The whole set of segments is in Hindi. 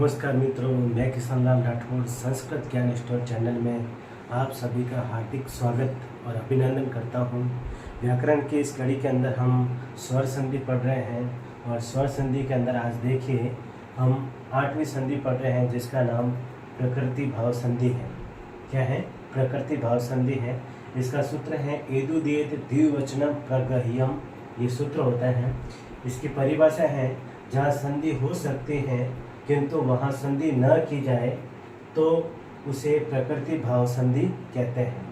नमस्कार मित्रों, मैं किशन लाल राठौड़ संस्कृत ज्ञान स्टोर चैनल में आप सभी का हार्दिक स्वागत और अभिनंदन करता हूं। व्याकरण की इस कड़ी के अंदर हम स्वर संधि पढ़ रहे हैं और स्वर संधि के अंदर आज देखिए हम 8वीं संधि पढ़ रहे हैं जिसका नाम प्रकृति भाव संधि है। क्या है? प्रकृति भाव संधि है। इसका सूत्र है एदुदेत द्विवचनम प्रगह्यम, ये सूत्र होता है। इसकी परिभाषा है जहाँ संधि हो सकती है किंतु वहाँ संधि न की जाए तो उसे प्रकृति भाव संधि कहते हैं।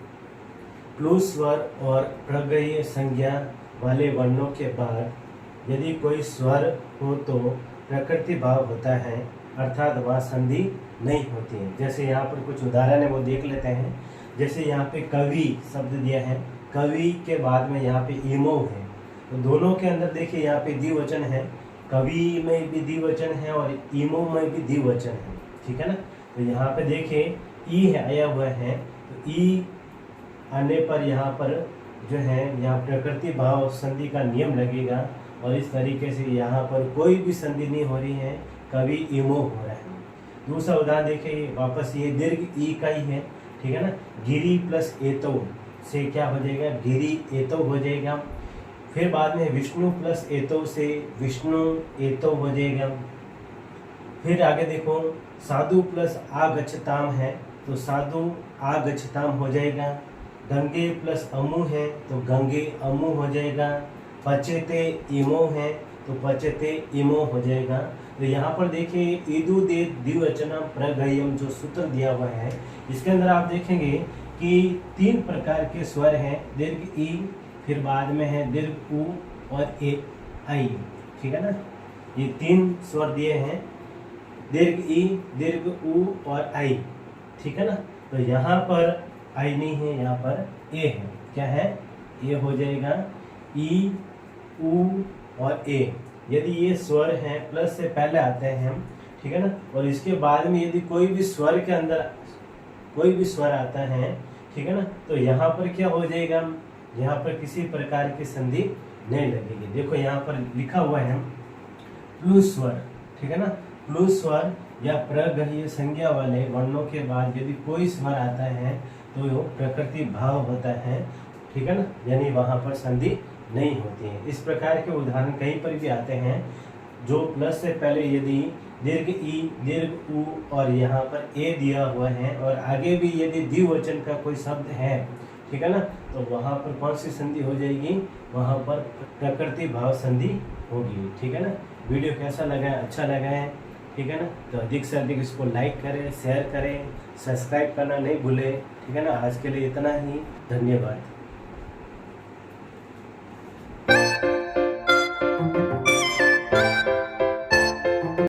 प्लू स्वर और प्रगह्य संज्ञा वाले वर्णों के बाद यदि कोई स्वर हो तो प्रकृति भाव होता है, अर्थात वहाँ संधि नहीं होती है। जैसे यहाँ पर कुछ उदाहरण है वो देख लेते हैं। जैसे यहाँ पे कवि शब्द दिया है, कवि के बाद में यहाँ पे ईमो है, तो दोनों के अंदर देखिए यहाँ पे द्विवचन है, कवि में भी द्विवचन है और ईमो में भी द्विवचन है। ठीक है ना। तो यहाँ पे देखिए ई है आया हुआ है, तो ई आने पर यहाँ पर जो है यहाँ प्रकृति भाव संधि का नियम लगेगा और इस तरीके से यहाँ पर कोई भी संधि नहीं हो रही है, कवि ईमो हो रहा है। दूसरा उदाहरण देखिए, वापस ये दीर्घ ई का ही है। ठीक है ना। गिरी प्लस एतो से क्या हो जाएगा? गिरी एतो हो जाएगा। फिर बाद में विष्णु प्लस एतो से विष्णु एतो हो जाएगा। फिर आगे देखो साधु प्लस आगच्छताम है तो साधु आगच्छताम हो जाएगा। गंगे प्लस अमु है तो गंगे अमु हो जाएगा। पचेते इमो है तो पचेते इमो हो जाएगा। तो यहाँ पर देखिए ईदु दे द्विवचनम प्रगह्यम जो सूत्र दिया हुआ है, इसके अंदर आप देखेंगे कि 3 प्रकार के स्वर हैं। दीर्घ ई, फिर बाद में है दीर्घ उ और ए आई। ठीक है ना। ये 3 स्वर दिए हैं, दीर्घ ई, दीर्घ उ और आई। ठीक है ना। तो यहाँ पर आई नहीं है, यहाँ पर ए है। क्या है? ये हो जाएगा ई, उ और ए। यदि ये स्वर हैं प्लस से पहले आते हैं, ठीक है ना, और इसके बाद में यदि कोई भी स्वर के अंदर कोई भी स्वर आता है, ठीक है ना, तो यहाँ पर क्या हो जाएगा? यहाँ पर किसी प्रकार की संधि नहीं लगेगी। देखो यहाँ पर लिखा हुआ है प्लू स्वर। ठीक है ना। प्लू स्वर या प्रगह्य संज्ञा वाले वर्णों के बाद यदि कोई स्वर आता है तो प्रकृति भाव होता है। ठीक है ना। यानी वहाँ पर संधि नहीं होती है। इस प्रकार के उदाहरण कहीं पर भी आते हैं जो प्लस से पहले यदि दीर्घ ई, दीर्घ उ और यहाँ पर ए दिया हुआ है और आगे भी यदि द्विवचन का कोई शब्द है, ठीक है ना, तो वहाँ पर कौन सी संधि हो जाएगी? वहाँ पर प्रकृति भाव संधि होगी। ठीक है ना। वीडियो कैसा लगा है? अच्छा लगा है? ठीक है ना। तो अधिक से अधिक इसको लाइक करें, शेयर करें, सब्सक्राइब करना नहीं भूलें। ठीक है ना। आज के लिए इतना ही, धन्यवाद।